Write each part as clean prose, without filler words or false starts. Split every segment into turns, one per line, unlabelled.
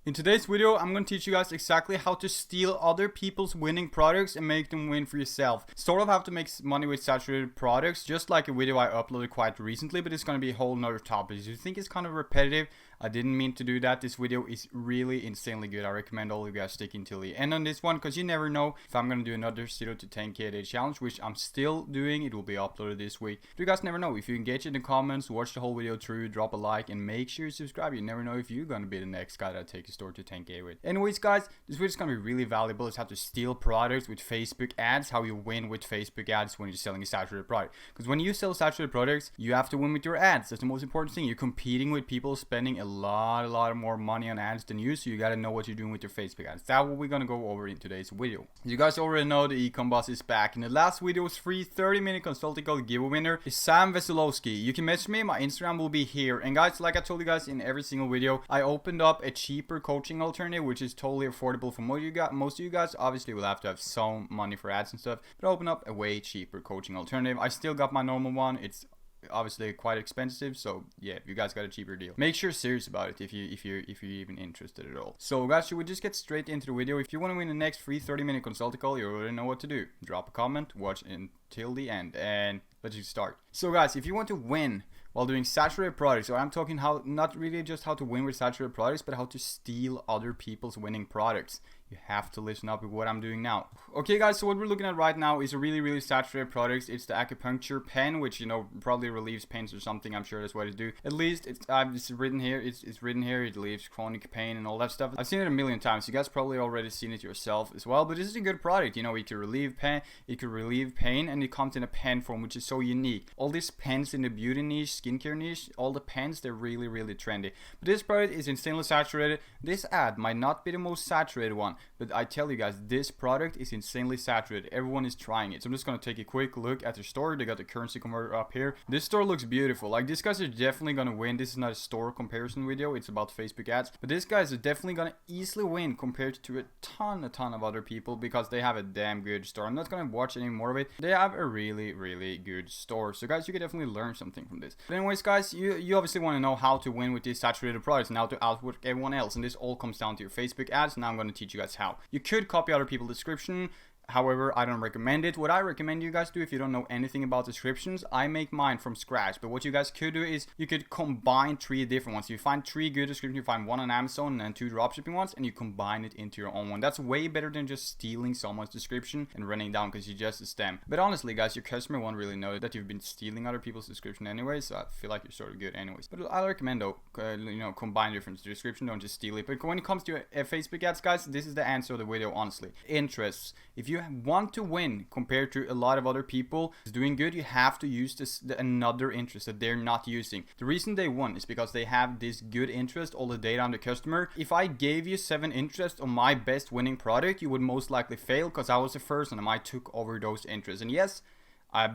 In today's video, I'm going to teach you guys exactly how to steal other people's winning products and make them win for yourself. Sort of how to make money with saturated products, just like a video I uploaded quite recently, but it's going to be a whole nother topic. If you think it's kind of repetitive, I didn't mean to do that. This video is really insanely good. I recommend all of you guys sticking till the end on this one, because you never know if I'm going to do another 0 to 10k a day challenge, which I'm still doing. It will be uploaded this week. But you guys never know. If you engage in the comments, watch the whole video through, drop a like, and make sure you subscribe. You never know if you're going to be the next guy that takes a store to 10k with. Anyways, guys, this video is going to be really valuable. It's how to steal products with Facebook ads, how you win with Facebook ads when you're selling a saturated product. Because when you sell saturated products, you have to win with your ads. That's the most important thing. You're competing with people spending a lot more money on ads than you, so you got to know what you're doing with your Facebook ads. That's what we're going to go over in today's video. You guys already know the ecom boss is back. In the last video's free 30-minute consulting call giveaway winner is Sam Veselowski. You can message me. My Instagram will be here. And guys, like I told you guys in every single video, I opened up a cheaper coaching alternative, which is totally affordable for most of you guys. Obviously, we'll have to have some money for ads and stuff, but I opened up a way cheaper coaching alternative. I still got my normal one. It's obviously quite expensive, so yeah, if you guys got a cheaper deal, make sure you're serious about it if you're even interested at all. So guys, should we just get straight into the video? If you want to win the next free 30-minute consulting call, you already know what to do. Drop a comment, watch until the end, and let's just start. So guys, if you want to win while doing saturated products, so I'm talking how, not really just how to win with saturated products, but how to steal other people's winning products, you have to listen up with what I'm doing now. Okay guys, so what we're looking at right now is a really saturated products. It's the acupuncture pen, which, you know, probably relieves pains or something. I'm sure that's what it do. At least it's written here. It's written here. It relieves chronic pain and all that stuff. I've seen it a million times. You guys probably already seen it yourself as well. But this is a good product. You know, it can relieve pain. It could relieve pain, and it comes in a pen form, which is so unique. All these pens in the beauty niche, skincare niche, all the pens, they're really trendy. But this product is insanely saturated. This ad might not be the most saturated one, but I tell you guys, this product is insanely saturated. Everyone is trying it. So I'm just going to take a quick look at their store. They got the currency converter up here. This store looks beautiful. Like, these guys are definitely going to win. This is not a store comparison video. It's about Facebook ads. But these guys are definitely going to easily win compared to a ton of other people, because they have a damn good store. I'm not going to watch any more of it. They have a really good store. So guys, you can definitely learn something from this. But anyways, guys, you obviously want to know how to win with these saturated products and how to outwork everyone else. And this all comes down to your Facebook ads. Now I'm going to teach you guys how. You could copy other people's description. However, I don't recommend it. What I recommend you guys do, if you don't know anything about descriptions, I make mine from scratch. But what you guys could do is you could combine 3 different ones. You find 3 good descriptions, you find 1 on Amazon and 2 dropshipping ones, and you combine it into your own one. That's way better than just stealing someone's description and running down because you just a stem. But honestly, guys, your customer won't really know that you've been stealing other people's description anyway, so I feel like you're sort of good anyways. But I recommend though, you know, combine different description, don't just steal it. But when it comes to Facebook ads, guys, this is the answer of the video, honestly. Interests. If you want to win compared to a lot of other people is doing good, you have to use another interest that they're not using. The reason they won is because they have this good interest, all the data on the customer. If I gave you 7 interests on my best winning product, you would most likely fail, because I was the first and I took over those interests. And yes,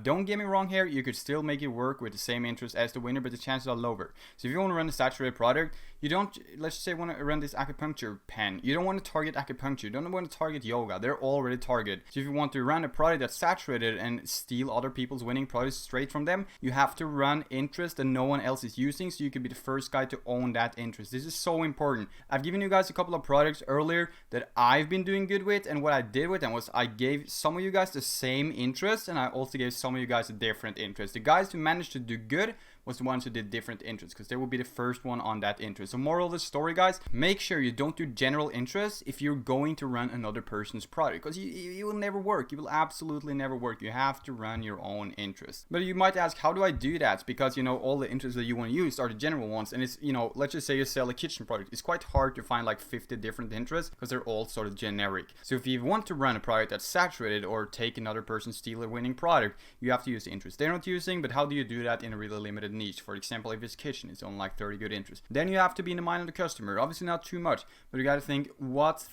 don't get me wrong here, you could still make it work with the same interest as the winner, but the chances are lower. So if you want to run a saturated product, you don't, let's just say, want to run this acupuncture pen. You don't want to target acupuncture. You don't want to target yoga. They're already targeted. So if you want to run a product that's saturated and steal other people's winning products straight from them, you have to run interest that no one else is using, so you can be the first guy to own that interest. This is so important. I've given you guys a couple of products earlier that I've been doing good with, and what I did with them was I gave some of you guys the same interest, and I also gave some of you guys a different interest. The guys who managed to do good was the ones who did different interests, because they will be the first one on that interest. So moral of the story, guys, make sure you don't do general interests if you're going to run another person's product, because you will never work. You will absolutely never work. You have to run your own interests. But you might ask, how do I do that? Because, you know, all the interests that you want to use are the general ones, and it's, you know, let's just say you sell a kitchen product. It's quite hard to find like 50 different interests because they're all sort of generic. So if you want to run a product that's saturated or take another person's steal a winning product, you have to use the interest they're not using. But how do you do that in a really limited niche? For example, if it's kitchen, it's on like 30 good interests. Then you have to be in the mind of the customer. Obviously not too much, but you got to think, what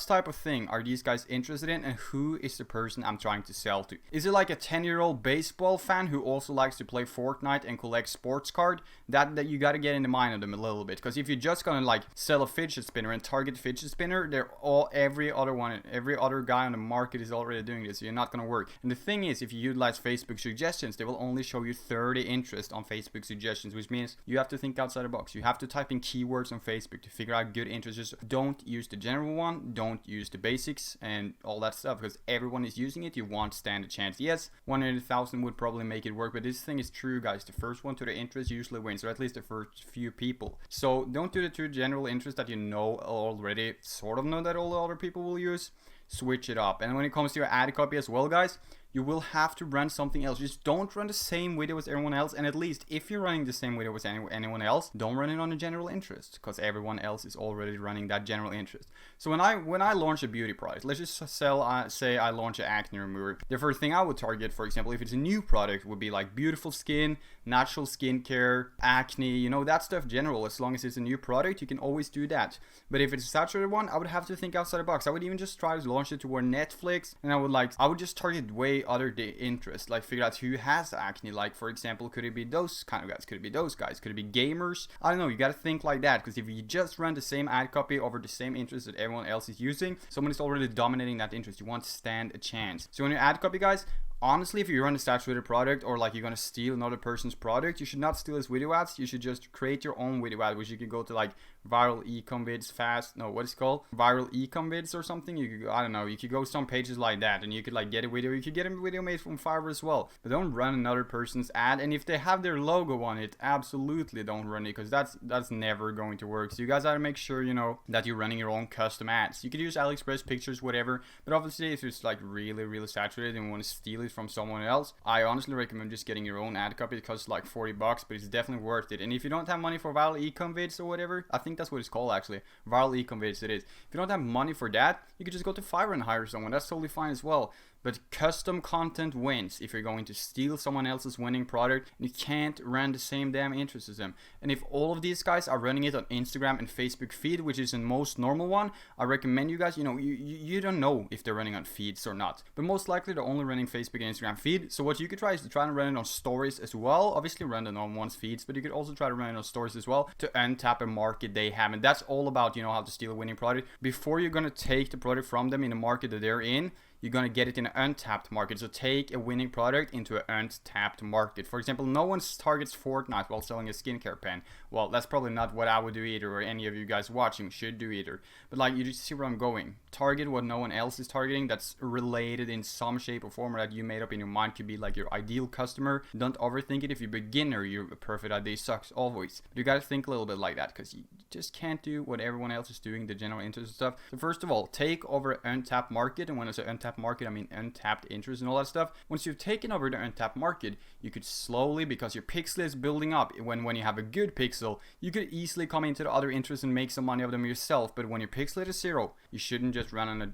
type of thing are these guys interested in, and who is the person I'm trying to sell to? Is it like a 10-year-old baseball fan who also likes to play Fortnite and collect sports card? That you got to get in the mind of them a little bit, because if you're just gonna like sell a fidget spinner and target fidget spinner, every other guy on the market is already doing this, so you're not gonna work. And the thing is, if you utilize Facebook suggestions, they will only show you 30 interest on Facebook suggestions, which means you have to think outside the box. You have to type in keywords on Facebook to figure out good interests. Just don't use the general one, don't use the basics and all that stuff, because everyone is using it. You won't stand a chance. Yes, 100,000 would probably make it work, but this thing is true, guys. The first one to the interest usually wins, or at least the first few people. So don't do the two general interests that you know already, sort of know that all the other people will use. Switch it up. And when it comes to your ad copy as well, guys, you will have to run something else. Just don't run the same video as everyone else. And at least if you're running the same video as anyone else, don't run it on a general interest, because everyone else is already running that general interest. So when I launch a beauty product, let's just say I launch an acne remover. The first thing I would target, for example, if it's a new product, would be like beautiful skin, natural skincare, acne, you know, that stuff general. As long as it's a new product, you can always do that. But if it's a saturated one, I would have to think outside the box. I would even just try to launch it toward Netflix, and I would just target way other interests, like figure out who has acne. Like, for example, could it be those kind of guys? Could it be those guys? Could it be gamers? I don't know. You got to think like that, because if you just run the same ad copy over the same interest that everyone else is using, someone is already dominating that interest. You won't stand a chance. So when your ad copy, guys, honestly, if you run a saturated product, or like you're gonna steal another person's product, you should not steal his video ads. You should just create your own video ad, which you can go to like viral ecom vids viral ecom vids or something. You could, I don't know, you could go some pages like that, and you could like get a video. You could get a video made from Fiverr as well, but don't run another person's ad. And if they have their logo on it, absolutely don't run it, because that's never going to work. So you guys gotta make sure, you know, that you're running your own custom ads. You could use AliExpress pictures, whatever, but obviously if it's like really saturated and you want to steal it from someone else, I honestly recommend just getting your own ad copy. It costs like $40, but it's definitely worth it. And if you don't have money for viral ecom vids or whatever, I think that's what it's called actually, viral ecom vids, it is. If you don't have money for that, you could just go to Fiverr and hire someone. That's totally fine as well. But custom content wins if you're going to steal someone else's winning product, and you can't run the same damn interest as them. And if all of these guys are running it on Instagram and Facebook feed, which is the most normal one, I recommend you guys, you know, you don't know if they're running on feeds or not, but most likely they're only running Facebook and Instagram feed. So what you could try is to try and run it on stories as well. Obviously run it on one's feeds, but you could also try to run it on stories as well to untap a market they have. And that's all about, you know, how to steal a winning product. Before you're going to take the product from them in a market that they're in, you're going to get it in an untapped market. So take a winning product into an untapped market. For example, no one targets Fortnite while selling a skincare pen. Well, that's probably not what I would do either, or any of you guys watching should do either. But like, you just see where I'm going. Target what no one else is targeting, that's related in some shape or form, or that you made up in your mind could be like your ideal customer. Don't overthink it. If you're a beginner, your perfect idea sucks always. But you got to think a little bit like that, because you just can't do what everyone else is doing, the general interest stuff. So first of all, take over an untapped market. And when I say untapped market, I mean untapped interest and all that stuff. Once you've taken over the untapped market, you could slowly, because your pixel is building up, when you have a good pixel, you could easily come into the other interests and make some money of them yourself. But when your pixel is 0, you shouldn't just run on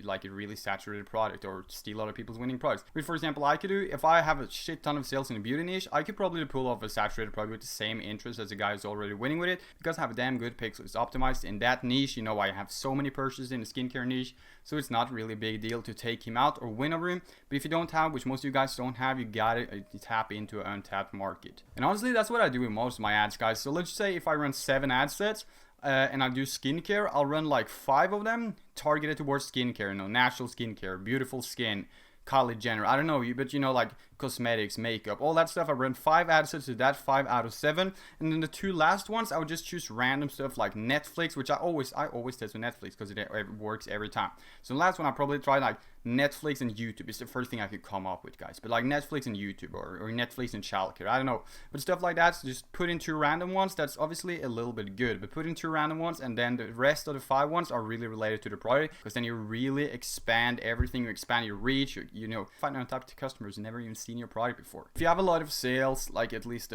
like a really saturated product or steal other people's winning products. But for example, I could do, if I have a shit ton of sales in a beauty niche, I could probably pull off a saturated product with the same interest as the guy who's already winning with it, because I have a damn good pixel. It's optimized in that niche. You know, I have so many purchases in the skincare niche, so it's not really a big deal to take him out or win over him. But if you don't have, which most of you guys don't have, you gotta tap into an untapped market. And honestly, that's what I do with most of my ads, guys. So let's say if I run 7 ad sets, and I do skincare, I'll run like 5 of them targeted towards skincare, you know, natural skincare, beautiful skin, Kylie Jenner, I don't know, but you know, like cosmetics, makeup, all that stuff. I run 5 ad sets to that, 5 out of 7. And then the 2 last ones, I would just choose random stuff like Netflix, which I always test with Netflix because it works every time. So the last one I probably try like Netflix and YouTube. It's the first thing I could come up with, guys. But like Netflix and YouTube, or Netflix and childcare, I don't know. But stuff like that, so just put in 2 random ones. That's obviously a little bit good, but put in 2 random ones, and then the rest of the 5 ones are really related to the product, because then you really expand everything. You expand your reach. You know, find out type of customers who never even seen your product before. If you have a lot of sales, like at least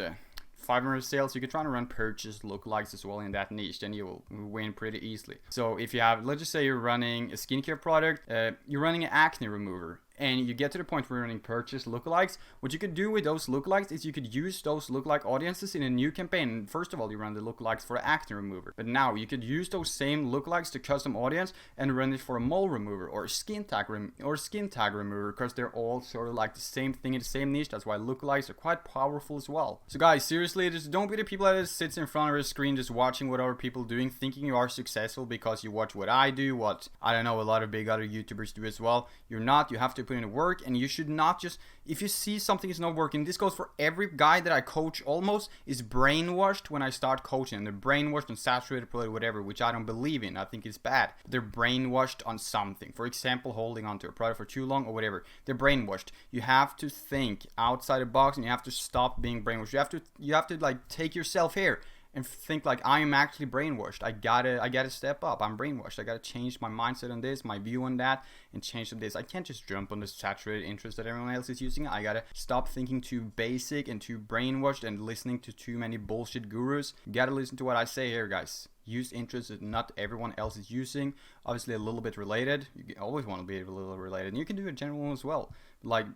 500 sales, you could try to run purchase lookalikes as well in that niche, then you will win pretty easily. So if you have, let's just say you're running a skincare product, you're running an acne remover, and you get to the point where you're running purchase lookalikes, what you could do with those lookalikes is you could use those lookalike audiences in a new campaign. First of all, you run the lookalikes for an acne remover, but now you could use those same lookalikes to custom audience and run it for a mole remover or a skin tag remover, because they're all sort of like the same thing in the same niche. That's why lookalikes are quite powerful as well. So guys, seriously, just don't be the people that just sits in front of a screen just watching what other people are doing, thinking you are successful because you watch what I do, what, I don't know, a lot of big other YouTubers do as well. You're not. You have to put in the work, and you should not just, if you see something is not working, this goes for every guy that I coach almost, is brainwashed when I start coaching. They're brainwashed on saturated product, whatever, which I don't believe in. I think it's bad. They're brainwashed on something. For example, holding onto a product for too long or whatever. They're brainwashed. You have to think outside the box, and you have to stop being brainwashed. You have to like take yourself here and think like, I am actually brainwashed. I gotta step up. I'm brainwashed. I gotta change my mindset on this, my view on that, and change on this. I can't just jump on the saturated interest that everyone else is using. I gotta stop thinking too basic and too brainwashed and listening to too many bullshit gurus. You gotta listen to what I say here, guys. Use interests that not everyone else is using. Obviously a little bit related. You always want to be a little related. And you can do a general one as well. Like,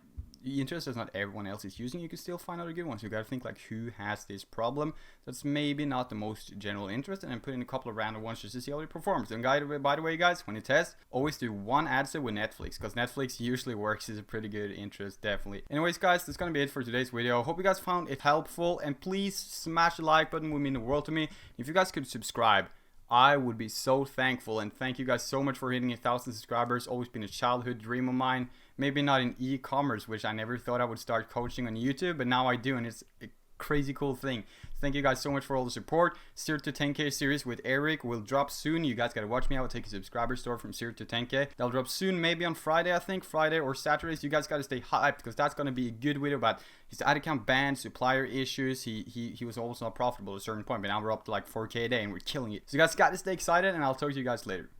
interest that not everyone else is using, you can still find other good ones. You gotta think like, who has this problem that's maybe not the most general interest, and then put in a couple of random ones just to see how it performs. And by the way, guys, when you test, always do one ad set with Netflix, because Netflix usually works as a pretty good interest, definitely. Anyways, guys, that's gonna be it for today's video. Hope you guys found it helpful, and please smash the like button, would mean the world to me. If you guys could subscribe, I would be so thankful, and thank you guys so much for hitting 1,000 subscribers. Always been a childhood dream of mine. Maybe not in e-commerce, which I never thought I would start coaching on YouTube, but now I do, and it's a crazy cool thing. Thank you guys so much for all the support. 0 to 10K series with Eric will drop soon. You guys gotta watch me. I will take a subscriber store from 0 to 10K. That'll drop soon, maybe on Friday, I think. Friday or Saturday. So you guys gotta stay hyped, because that's gonna be a good video about his ad account ban, supplier issues. He was almost not profitable at a certain point, but now we're up to like 4K a day and we're killing it. So you guys gotta stay excited, and I'll talk to you guys later.